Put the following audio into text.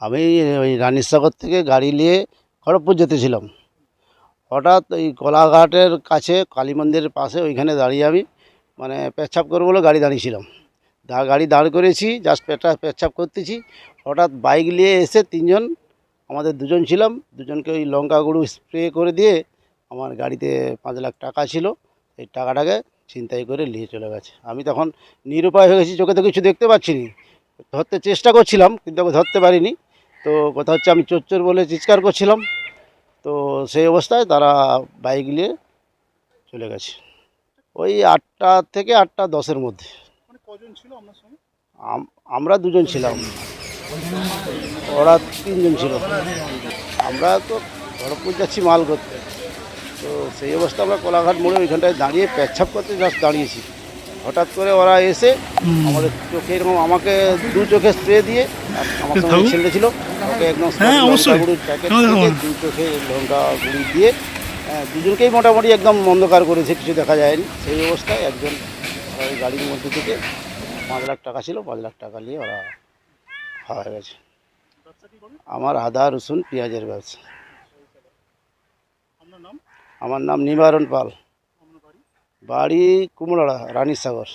আমি ওই রানীসাগর থেকে গাড়ি নিয়ে খড়গপুর যেতেছিলাম। হঠাৎ ওই কোলাঘাটের কাছে কালী মন্দিরের পাশে ওইখানে দাঁড়িয়ে আমি মানে পেচ্ছাপ করবো বলে গাড়ি দাঁড়িয়েছিলাম। গাড়ি দাঁড় করেছি, জাস্ট পেচ্ছাপ করতেছি। হঠাৎ বাইক নিয়ে এসে তিনজন, আমাদের দুজন ছিলাম, দুজনকে ওই লঙ্কা গুঁড়ো স্প্রে করে দিয়ে আমার গাড়িতে 5 লাখ টাকা ছিল, এই টাকাটাকে ছিনতাই করে নিয়ে চলে গেছে। আমি তখন নিরুপায় হয়ে গেছি, চোখে তো কিছু দেখতে পাচ্ছি নি। ধরতে চেষ্টা করছিলাম কিন্তু আমি ধরতে পারিনি। তো কথা হচ্ছে আমি চোর চোর বলে চিৎকার করছিলাম। তো সেই অবস্থায় তারা বাইক নিয়ে চলে গেছে। ওই 8টা থেকে 8টা 10-এর মধ্যে। মানে কজন ছিল আপনার সঙ্গে? আমরা দুজন ছিলাম, ওরা তিনজন ছিল। আমরা তো খড়গপুর যাচ্ছি মাল করতে। তো সেই অবস্থা আমরা কোলাঘাট মোড়ে ওইখানটায় দাঁড়িয়ে পেচ্ছাপ করতে জাস্ট দাঁড়িয়েছি। হঠাৎ করে ওরা এসে আমাদের চোখে এরকম আমাকে দু চোখে স্প্রে দিয়ে, আর আমার সঙ্গে ছেলে ছিল, ওকে একদম লঙ্কা গুঁড়ির প্যাকেট থেকে দু চোখে লঙ্কা গুঁড়ি দিয়ে দুজনকেই মোটামুটি একদম অন্ধকার করেছে, কিছু দেখা যায়নি। সেই অবস্থায় একজন ওই গাড়ির মধ্যে থেকে 5 লাখ টাকা ছিল, 5 লাখ টাকা নিয়ে ওরা হয়ে গেছে। ব্যবসা কি করেন? আমার আদা রসুন পেঁয়াজের ব্যবসা। আপনার নাম? আমার নাম নিবারণ পাল, আপনার বাড়ি? বাড়ি কুমড়াড়া, রানীসাগর।